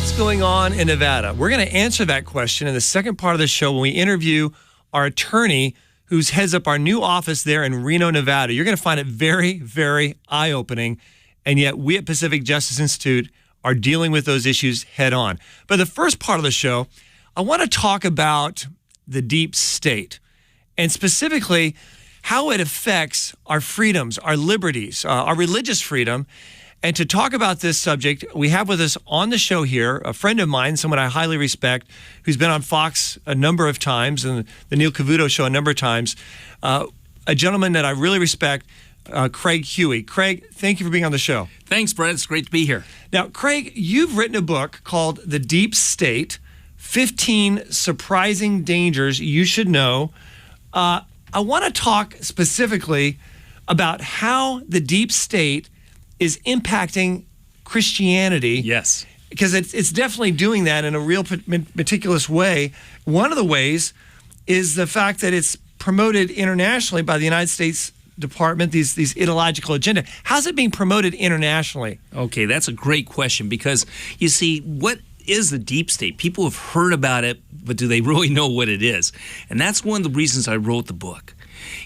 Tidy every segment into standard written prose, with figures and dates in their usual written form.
What's going on in Nevada? We're going to answer that question in the second part of the show when we interview our attorney who heads up our new office there in Reno, Nevada. You're going to find it very, very eye-opening, and yet we at Pacific Justice Institute are dealing with those issues head on. But the first part of the show, I want to talk about the deep state, and specifically how it affects our freedoms, our liberties, our religious freedom. And to talk about this subject, we have with us on the show here a friend of mine, someone I highly respect, who's been on Fox a number of times and the Neil Cavuto show a number of times, a gentleman that I really respect, Craig Huey. Craig, thank you for being on the show. Thanks, Brett. It's great to be here. Now, Craig, you've written a book called The Deep State, 15 Surprising Dangers You Should Know. I want to talk specifically about how the deep state is impacting Christianity. Yes. Because it's definitely doing that in a real meticulous way. One of the ways is the fact that it's promoted internationally by the United States Department, these ideological agenda. How's it being promoted internationally? Okay, that's a great question because, you see, what is the deep state? People have heard about it, but do they really know what it is? And that's one of the reasons I wrote the book.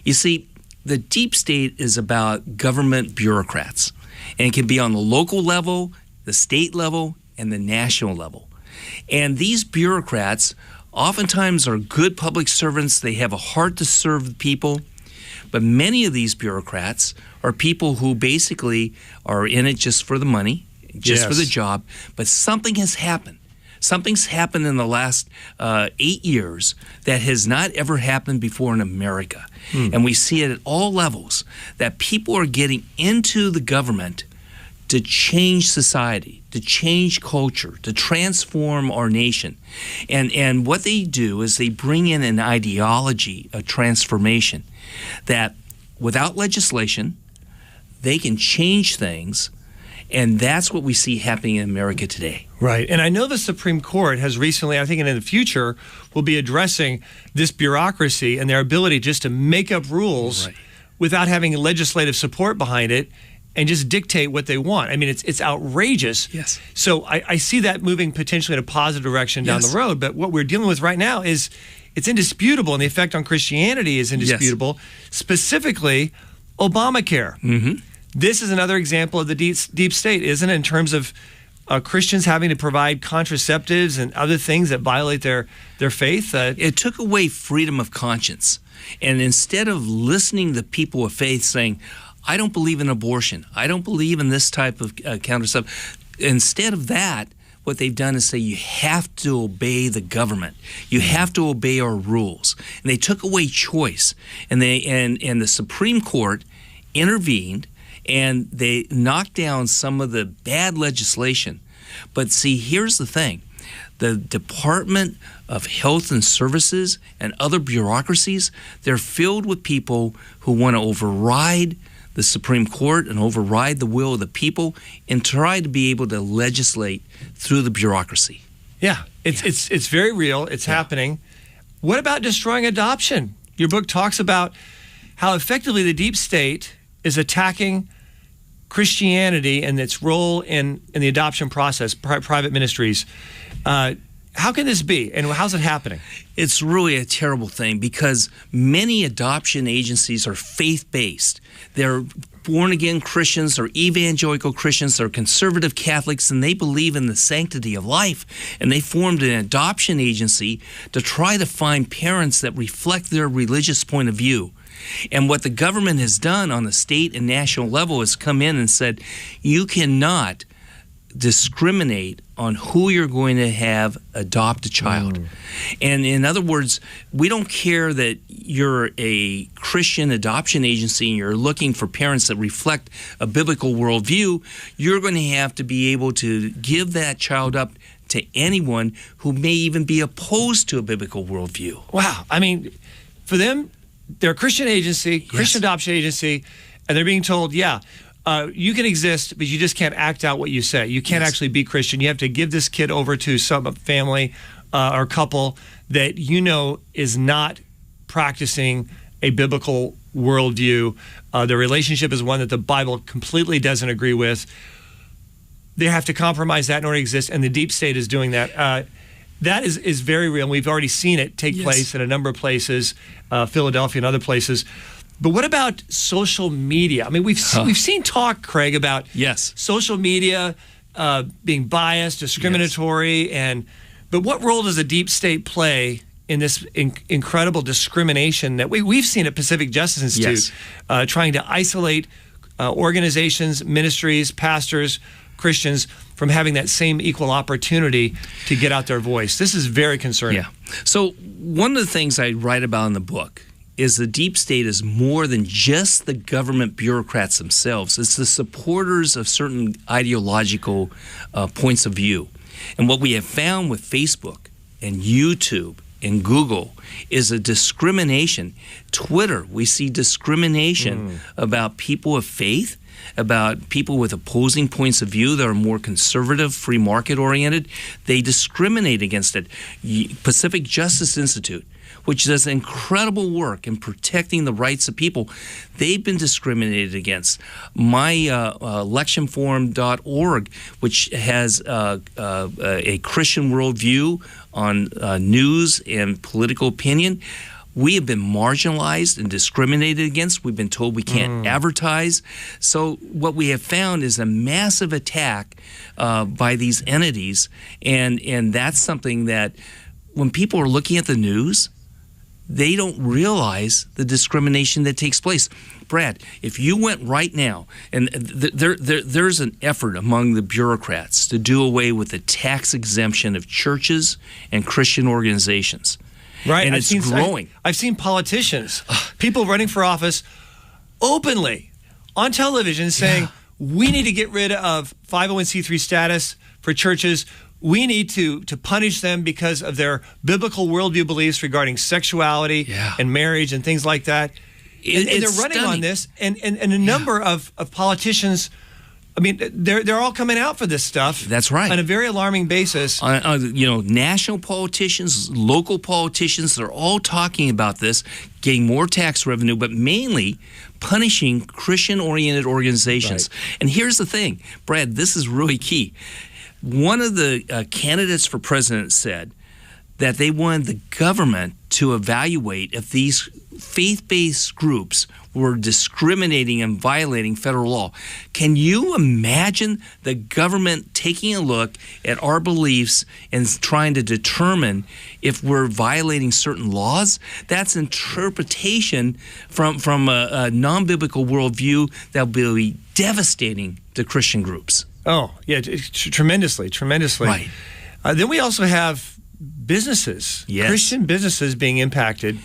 You see, the deep state is about government bureaucrats. And it can be on the local level, the state level, and the national level. And these bureaucrats oftentimes are good public servants. They have a heart to serve the people. But many of these bureaucrats are people who basically are in it just for the money, just for the job. But something has happened. Something's happened in the last 8 years that has not ever happened before in America. And we see it at all levels, that people are getting into the government to change society, to change culture, to transform our nation. And what they do is they bring in an ideology of transformation that without legislation, they can change things. And that's what we see happening in America today. Right. And I know the Supreme Court has recently, I think in the future, will be addressing this bureaucracy and their ability just to make up rules without having legislative support behind it and just dictate what they want. I mean, it's outrageous. Yes. So I see that moving potentially in a positive direction down the road. But what we're dealing with right now is it's indisputable, and the effect on Christianity is indisputable. Specifically, Obamacare. Mm-hmm. This is another example of the deep state, isn't it, in terms of Christians having to provide contraceptives and other things that violate their faith? It took away freedom of conscience. And instead of listening to people of faith saying, I don't believe in abortion, I don't believe in this type of counter stuff, instead of that, what they've done is say you have to obey the government. You have to obey our rules. And they took away choice. And the Supreme Court intervened, and they knocked down some of the bad legislation. But see, here's the thing. The Department of Health and Services and other bureaucracies, they're filled with people who want to override the Supreme Court and override the will of the people and try to be able to legislate through the bureaucracy. Yeah, it's very real. It's happening. What about destroying adoption? Your book talks about how effectively the deep state is attacking Christianity and its role in the adoption process, private ministries. How can this be, and how's it happening? It's really a terrible thing because many adoption agencies are faith-based. They're born-again Christians, they're evangelical Christians, they're conservative Catholics, and they believe in the sanctity of life. And they formed an adoption agency to try to find parents that reflect their religious point of view. And what the government has done on the state and national level is come in and said, you cannot discriminate on who you're going to have adopt a child. And in other words, we don't care that you're a Christian adoption agency and you're looking for parents that reflect a biblical worldview. You're going to have to be able to give that child up to anyone who may even be opposed to a biblical worldview. Wow. I mean, for them, they're a Christian agency, Christian adoption agency, and they're being told, you can exist, but you just can't act out what you say. You can't actually be Christian. You have to give this kid over to some family or couple that you know is not practicing a biblical worldview. The relationship is one that the Bible completely doesn't agree with. they have to compromise that in order to exist, and the deep state is doing that. That is very real. We've already seen it take place in a number of places, Philadelphia and other places. But what about social media? I mean, we've seen talk, Craig, about social media being biased, discriminatory, but what role does the deep state play in this incredible discrimination that we've seen at Pacific Justice Institute, trying to isolate organizations, ministries, pastors, Christians from having that same equal opportunity to get out their voice? This is very concerning. Yeah. So one of the things I write about in the book is the deep state is more than just the government bureaucrats themselves. It's the supporters of certain ideological points of view. And what we have found with Facebook and YouTube and Google is a discrimination. Twitter, we see discrimination about people of faith, about people with opposing points of view that are more conservative, free market oriented. They discriminate against it. Pacific Justice Institute, which does incredible work in protecting the rights of people, they've been discriminated against. My electionforum.org, which has a Christian worldview on news and political opinion, we have been marginalized and discriminated against. We've been told we can't advertise. So what we have found is a massive attack by these entities, and that's something that when people are looking at the news, they don't realize the discrimination that takes place. Brad, if you went right now, and there's an effort among the bureaucrats to do away with the tax exemption of churches and Christian organizations. Right, and it's growing. I've seen politicians, people running for office openly on television saying, we need to get rid of 501c3 status for churches. We need to punish them because of their biblical worldview beliefs regarding sexuality and marriage and things like that. And they're running on this, and a number of politicians, I mean, they're all coming out for this stuff. That's right. On a very alarming basis. National politicians, local politicians, they're all talking about this, getting more tax revenue, but mainly punishing Christian-oriented organizations. Right. And here's the thing, Brad, this is really key. One of the candidates for president said that they wanted the government to evaluate if these faith-based groups were discriminating and violating federal law. Can you imagine the government taking a look at our beliefs and trying to determine if we're violating certain laws? That's interpretation from a non-biblical worldview that will be devastating to Christian groups. Oh, yeah, tremendously. Right. Then we also have businesses, Christian businesses being impacted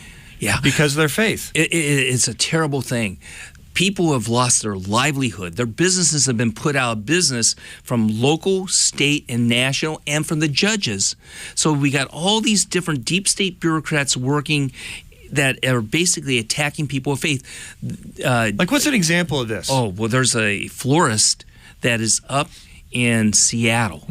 because of their faith. It's a terrible thing. People have lost their livelihood. Their businesses have been put out of business from local, state, and national, and from the judges. So we got all these different deep state bureaucrats working that are basically attacking people of faith. Like, what's an example of this? Oh, well, there's a florist that is up in Seattle.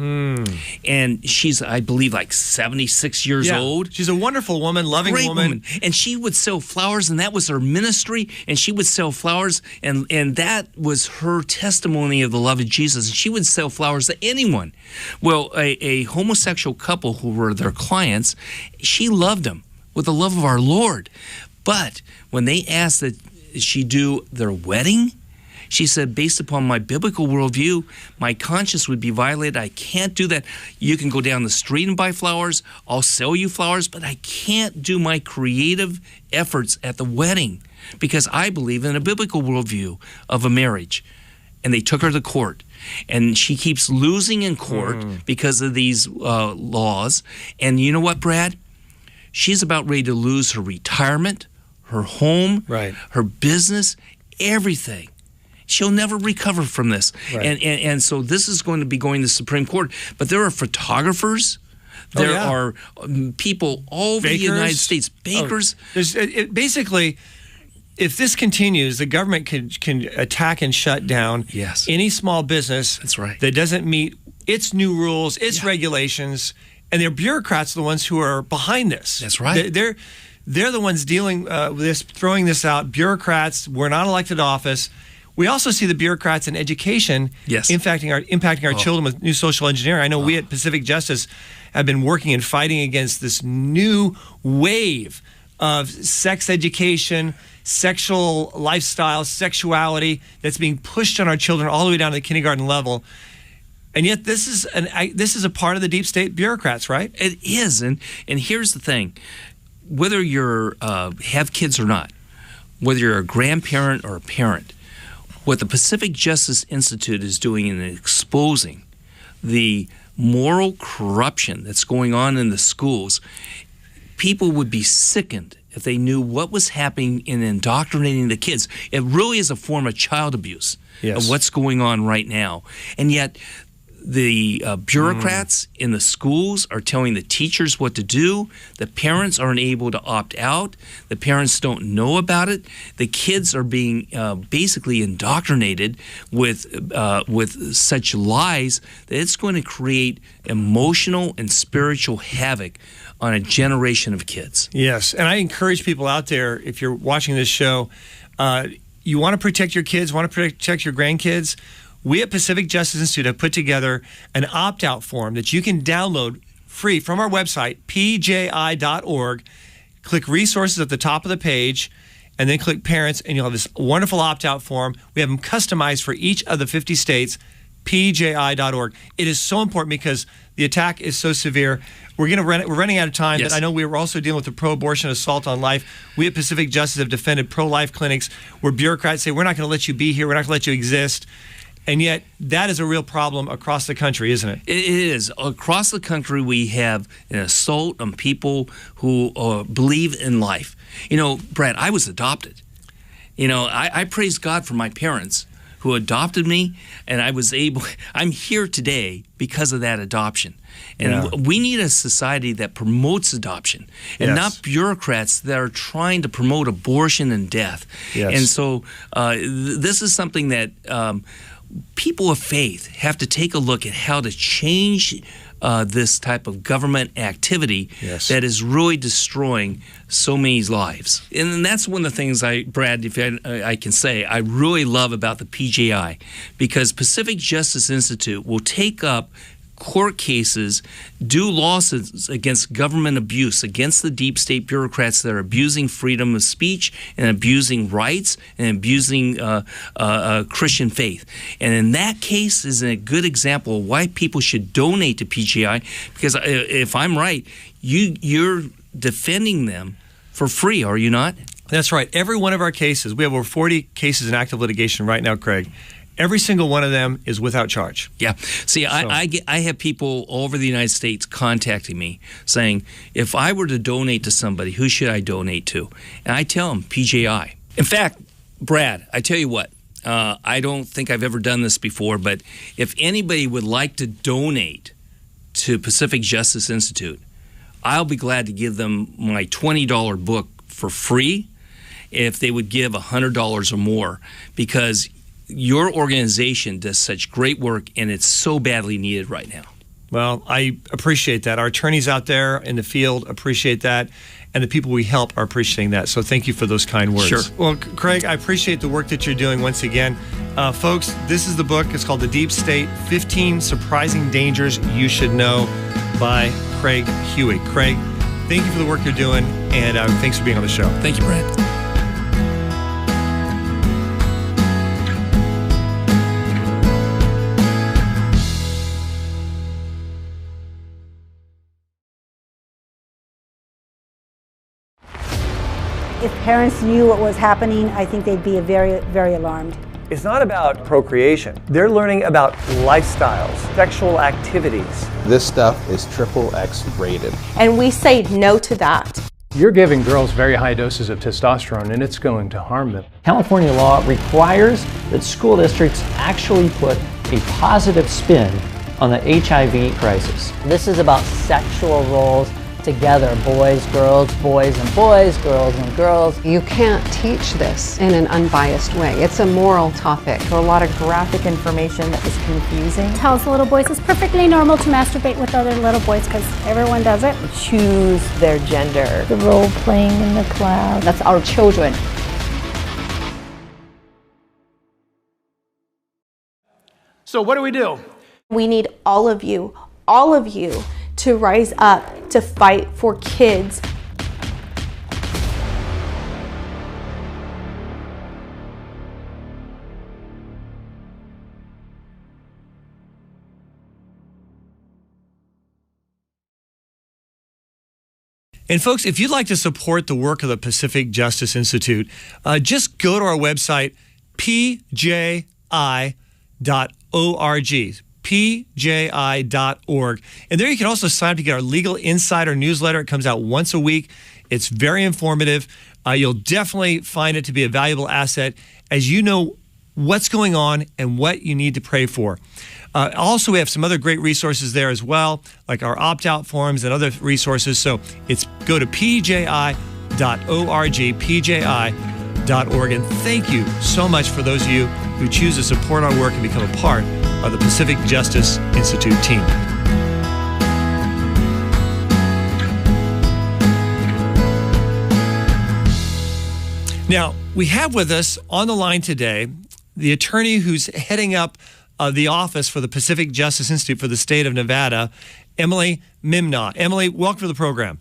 And she's, I believe, like 76 years old. She's a wonderful woman, loving woman. And she would sell flowers, and that was her ministry, and she would sell flowers, and that was her testimony of the love of Jesus. And she would sell flowers to anyone. Well, a homosexual couple who were their clients, she loved them with the love of our Lord. But when they asked that she do their wedding, she said, based upon my biblical worldview, my conscience would be violated. I can't do that. You can go down the street and buy flowers. I'll sell you flowers, but I can't do my creative efforts at the wedding because I believe in a biblical worldview of a marriage. And they took her to court. And she keeps losing in court because of these laws. And you know what, Brad? She's about ready to lose her retirement, her home, her business, everything. She'll never recover from this. Right. And so this is going to be going to the Supreme Court. But there are photographers. There are people all over the United States, bakers. Basically, if this continues, the government can attack and shut down any small business that doesn't meet its new rules, its regulations, and their bureaucrats are the ones who are behind this. That's right. They're the ones dealing with this, throwing this out. Bureaucrats, we're not elected office. We also see the bureaucrats in education Yes. impacting our children with new social engineering. I know we at Pacific Justice have been working and fighting against this new wave of sex education, sexual lifestyle, sexuality that's being pushed on our children all the way down to the kindergarten level. And yet this is a part of the deep state bureaucrats, right? It is. And here's the thing. Whether you're have kids or not, whether you're a grandparent or a parent, what the Pacific Justice Institute is doing in exposing the moral corruption that's going on in the schools, people would be sickened if they knew what was happening in indoctrinating the kids. It really is a form of child abuse of what's going on right now. And yet the bureaucrats in the schools are telling the teachers what to do. The parents aren't able to opt out. The parents don't know about it. The kids are being basically indoctrinated with such lies that it's going to create emotional and spiritual havoc on a generation of kids. Yes, and I encourage people out there, if you're watching this show, you want to protect your kids, want to protect your grandkids, we at Pacific Justice Institute have put together an opt-out form that you can download free from our website, pji.org. Click resources at the top of the page, and then click parents, and you'll have this wonderful opt-out form. We have them customized for each of the 50 states, pji.org. It is so important because the attack is so severe. We're running out of time, but I know we're also dealing with the pro-abortion assault on life. We at Pacific Justice have defended pro-life clinics where bureaucrats say, we're not going to let you be here, we're not going to let you exist. And yet, that is a real problem across the country, isn't it? It is. Across the country, we have an assault on people who believe in life. You know, Brad, I was adopted. You know, I praise God for my parents who adopted me, and I'm here today because of that adoption. And we need a society that promotes adoption and not bureaucrats that are trying to promote abortion and death. Yes. And so this is something that people of faith have to take a look at how to change this type of government activity that is really destroying so many lives. And that's one of the things Brad, if I can say, I really love about the PJI, because Pacific Justice Institute will take up court cases, do lawsuits against government abuse, against the deep state bureaucrats that are abusing freedom of speech and abusing rights and abusing Christian faith. And in that case is a good example of why people should donate to PGI, because if I'm right, you're defending them for free, are you not? That's right. Every one of our cases, we have over 40 cases in active litigation right now, Craig. Every single one of them is without charge. Yeah. See, I have people all over the United States contacting me saying, if I were to donate to somebody, who should I donate to? And I tell them, PJI. In fact, Brad, I tell you what, I don't think I've ever done this before, but if anybody would like to donate to Pacific Justice Institute, I'll be glad to give them my $20 book for free if they would give $100 or more, because your organization does such great work, and it's so badly needed right now. Well, I appreciate that. Our attorneys out there in the field appreciate that, and the people we help are appreciating that. So thank you for those kind words. Sure. Well, Craig, I appreciate the work that you're doing once again. Folks, this is the book. It's called The Deep State, 15 Surprising Dangers You Should Know by Craig Huey. Craig, thank you for the work you're doing, and thanks for being on the show. Thank you, Brad. If parents knew what was happening, I think they'd be very, very alarmed. It's not about procreation. They're learning about lifestyles, sexual activities. This stuff is XXX rated. And we say no to that. You're giving girls very high doses of testosterone, and it's going to harm them. California law requires that school districts actually put a positive spin on the HIV crisis. This is about sexual roles together, boys, girls, boys and boys, girls and girls. You can't teach this in an unbiased way. It's a moral topic. A lot of graphic information that is confusing. Tells little boys it's perfectly normal to masturbate with other little boys because everyone does it. Choose their gender. The role playing in the class. That's our children. So what do? We need all of you to rise up to fight for kids. And folks, if you'd like to support the work of the Pacific Justice Institute, just go to our website, pji.org, pji.org. And there you can also sign up to get our Legal Insider newsletter. It comes out once a week. It's very informative. You'll definitely find it to be a valuable asset as you know what's going on and what you need to pray for. Also, we have some other great resources there as well, like our opt-out forms and other resources. So go to pji.org, pji.org. And thank you so much for those of you who choose to support our work and become a part of the Pacific Justice Institute team. Now, we have with us on the line today the attorney who's heading up the office for the Pacific Justice Institute for the state of Nevada, Emily Mimnaugh. Emily, welcome to the program.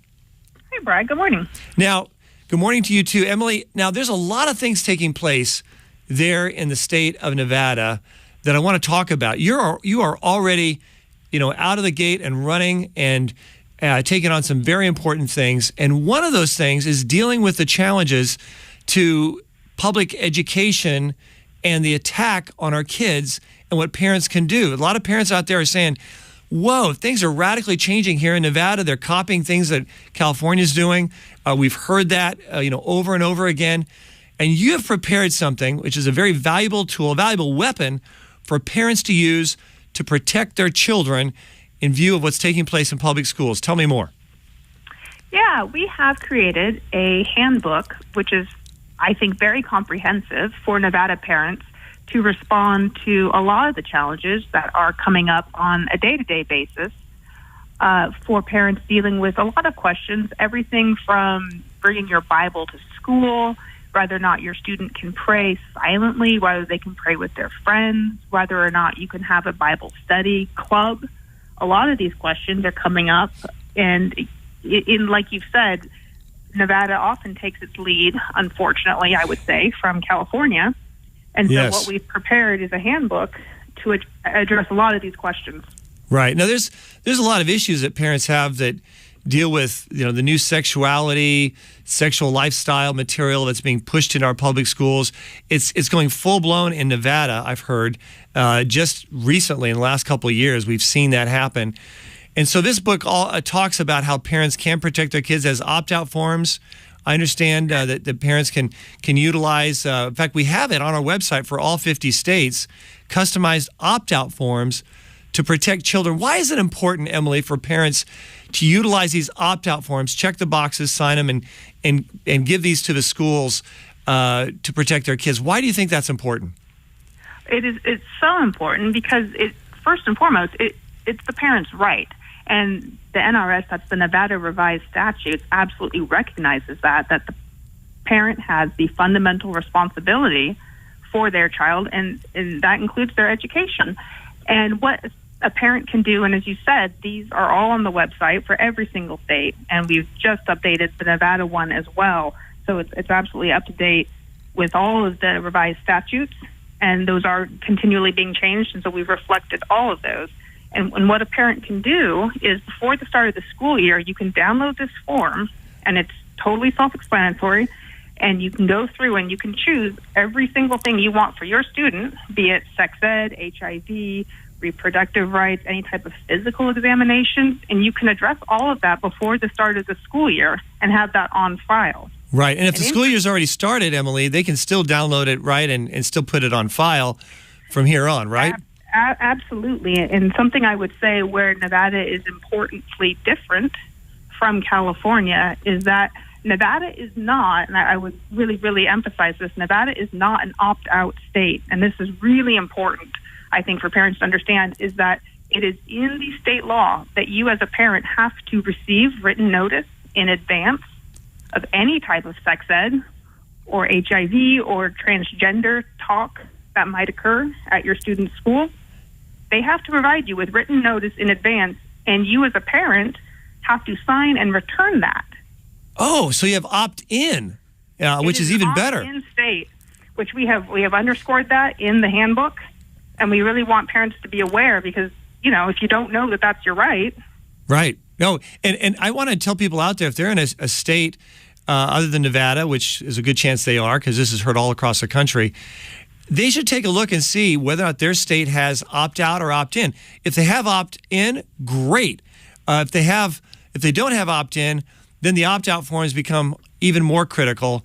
Hey, Brad. Good morning. Now, good morning to you too, Emily. Now, there's a lot of things taking place there in the state of Nevada that I want to talk about. You are already, out of the gate and running and taking on some very important things. And one of those things is dealing with the challenges to public education and the attack on our kids and what parents can do. A lot of parents out there are saying, whoa, things are radically changing here in Nevada. They're copying things that California's doing. We've heard that, over and over again. And you have prepared something which is a very valuable tool, a valuable weapon for parents to use to protect their children in view of what's taking place in public schools. Tell me more. Yeah, we have created a handbook, which is, I think, very comprehensive for Nevada parents to respond to a lot of the challenges that are coming up on a day-to-day basis for parents dealing with a lot of questions, everything from bringing your Bible to school, whether or not your student can pray silently, whether they can pray with their friends, whether or not you can have a Bible study club. A lot of these questions are coming up, and like you've said, Nevada often takes its lead, unfortunately, I would say, from California. And so what we've prepared is a handbook to address a lot of these questions. Right. Now, there's a lot of issues that parents have that deal with, the new sexuality, sexual lifestyle material that's being pushed in our public schools. It's going full-blown in Nevada, I've heard. Just recently, in the last couple of years, we've seen that happen. And so this book talks about how parents can protect their kids as opt-out forms. I understand that the parents can utilize, in fact, we have it on our website for all 50 states, customized opt-out forms to protect children. Why is it important, Emily, for parents to utilize these opt-out forms, check the boxes, sign them, and give these to the schools to protect their kids? Why do you think that's important? It's so important because, first and foremost, it's the parent's right. And the NRS, that's the Nevada Revised Statutes, absolutely recognizes that the parent has the fundamental responsibility for their child, and that includes their education. And what a parent can do, and as you said, these are all on the website for every single state, and we've just updated the Nevada one as well. So it's absolutely up to date with all of the revised statutes, and those are continually being changed, and so we've reflected all of those. And what a parent can do is, before the start of the school year, you can download this form, and it's totally self-explanatory, and you can go through and you can choose every single thing you want for your student, be it sex ed, HIV, reproductive rights, any type of physical examinations, and you can address all of that before the start of the school year and have that on file. Right, and if the school year's already started, Emily, they can still download it, right, and still put it on file from here on, right? Absolutely. And something I would say where Nevada is importantly different from California is that Nevada is not, and I would really, really emphasize this, Nevada is not an opt-out state. And this is really important, I think, for parents to understand, is that it is in the state law that you as a parent have to receive written notice in advance of any type of sex ed or HIV or transgender talk that might occur at your student's school. they have to provide you with written notice in advance, and you as a parent have to sign and return that. Oh, so you have opt-in, which is even better. Opt-in state, which we have underscored that in the handbook, and we really want parents to be aware because, if you don't know that that's your right. Right. No, and I want to tell people out there, if they're in a state other than Nevada, which is a good chance they are because this is heard all across the country, they should take a look and see whether or not their state has opt-out or opt-in. If they have opt-in, great. If they don't have opt-in, then the opt-out forms become even more critical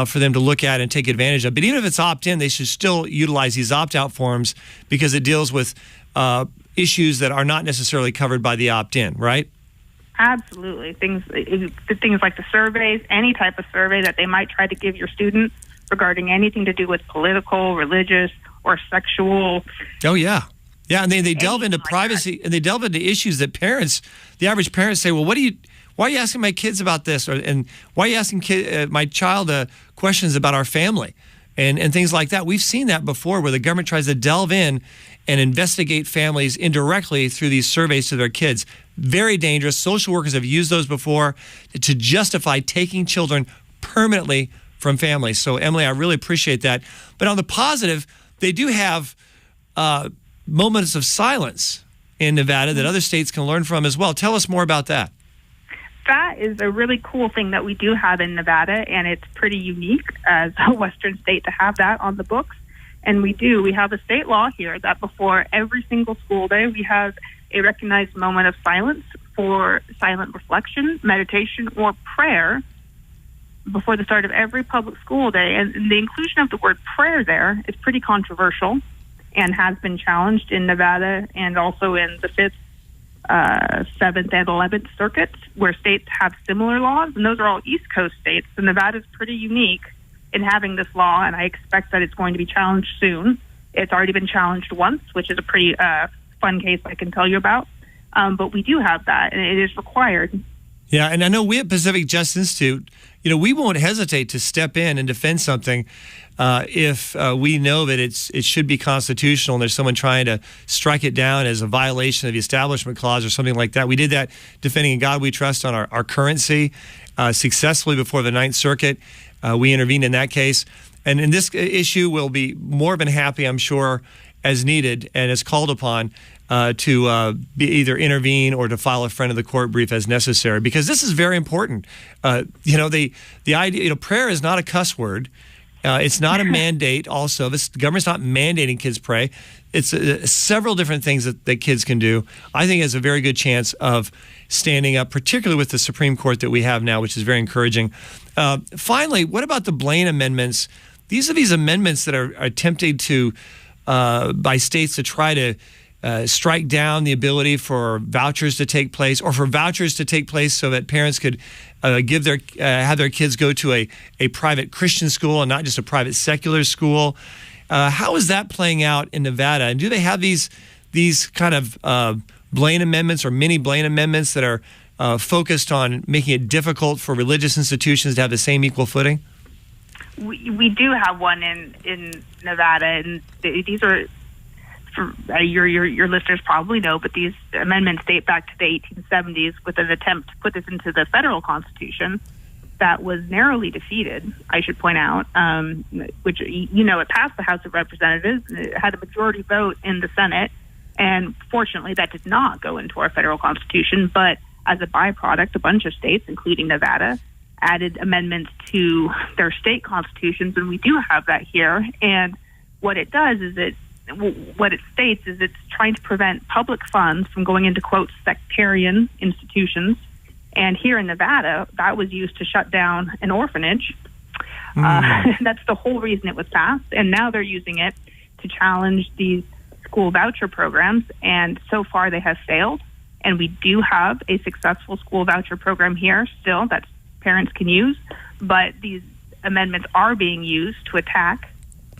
for them to look at and take advantage of. But even if it's opt-in, they should still utilize these opt-out forms because it deals with issues that are not necessarily covered by the opt-in, right? Absolutely. Things like the surveys, any type of survey that they might try to give your student regarding anything to do with political, religious, or sexual. Oh, yeah. Yeah, and they delve into privacy, and they delve into issues that the average parents say, well, why are you asking my kids about this? And why are you asking my child questions about our family? And things like that. We've seen that before where the government tries to delve in and investigate families indirectly through these surveys to their kids. Very dangerous. Social workers have used those before to justify taking children permanently from families. So, Emily, I really appreciate that. But on the positive, they do have moments of silence in Nevada that other states can learn from as well. Tell us more about that. That is a really cool thing that we do have in Nevada, and it's pretty unique as a Western state to have that on the books. And we have a state law here that before every single school day, we have a recognized moment of silence for silent reflection, meditation, or prayer before the start of every public school day. And the inclusion of the word prayer there is pretty controversial and has been challenged in Nevada and also in the 5th, 7th, and 11th circuits, where states have similar laws, and those are all East Coast states. So Nevada's pretty unique in having this law, and I expect that it's going to be challenged soon. It's already been challenged once, which is a pretty fun case I can tell you about. But we do have that, and it is required. Yeah, and I know we at Pacific Justice Institute, we won't hesitate to step in and defend something if we know that it should be constitutional and there's someone trying to strike it down as a violation of the Establishment Clause or something like that. We did that defending In God We Trust on our currency successfully before the Ninth Circuit. We intervened in that case. And in this issue, we'll be more than happy, I'm sure, as needed and as called upon to either intervene or to file a friend of the court brief as necessary, because this is very important. The idea, prayer is not a cuss word. It's not a mandate. Also, the government's not mandating kids pray. It's several different things that kids can do. I think it has a very good chance of standing up, particularly with the Supreme Court that we have now, which is very encouraging. Finally, what about the Blaine amendments? These are these amendments that are attempted to by states to try to strike down the ability for vouchers to take place, or for vouchers to take place so that parents could have their kids go to a private Christian school and not just a private secular school. How is that playing out in Nevada? And do they have these kind of Blaine amendments or mini Blaine amendments that are focused on making it difficult for religious institutions to have the same equal footing? We do have one in Nevada, and these are, for your listeners probably know, but these amendments date back to the 1870s with an attempt to put this into the federal constitution that was narrowly defeated, I should point out, which, it passed the House of Representatives, it had a majority vote in the Senate, and fortunately that did not go into our federal constitution, but as a byproduct, a bunch of states, including Nevada, added amendments to their state constitutions, and we do have that here. And what it does is what it states is it's trying to prevent public funds from going into, quote, sectarian institutions. And here in Nevada, that was used to shut down an orphanage. That's the whole reason it was passed. And now they're using it to challenge these school voucher programs. And so far they have failed. And we do have a successful school voucher program here still that parents can use. But these amendments are being used to attack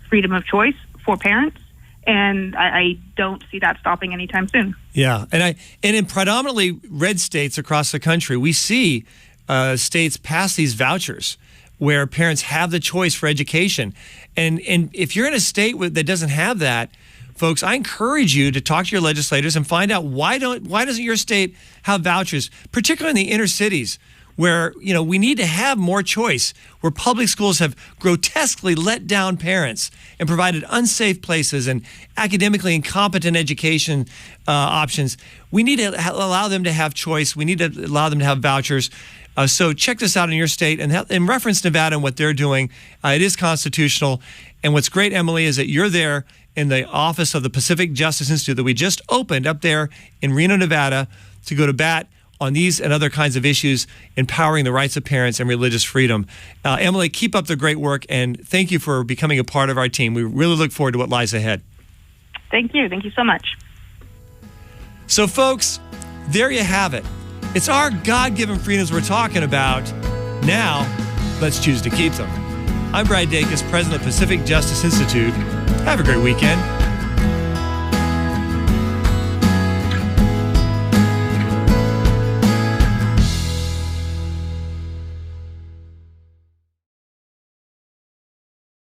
freedom of choice for parents. And I don't see that stopping anytime soon. Yeah, and in predominantly red states across the country, we see states pass these vouchers where parents have the choice for education. And if you're in a state that doesn't have that, folks, I encourage you to talk to your legislators and find out why doesn't your state have vouchers, particularly in the inner cities, where we need to have more choice, where public schools have grotesquely let down parents and provided unsafe places and academically incompetent education options. We need to allow them to have choice. We need to allow them to have vouchers. So check this out in your state and reference Nevada and what they're doing. It is constitutional. And what's great, Emily, is that you're there in the office of the Pacific Justice Institute that we just opened up there in Reno, Nevada, to go to bat on these and other kinds of issues, empowering the rights of parents and religious freedom. Emily, keep up the great work, and thank you for becoming a part of our team. We really look forward to what lies ahead. Thank you. Thank you so much. So, folks, there you have it. It's our God-given freedoms we're talking about. Now, let's choose to keep them. I'm Brad Dacus, president of Pacific Justice Institute. Have a great weekend.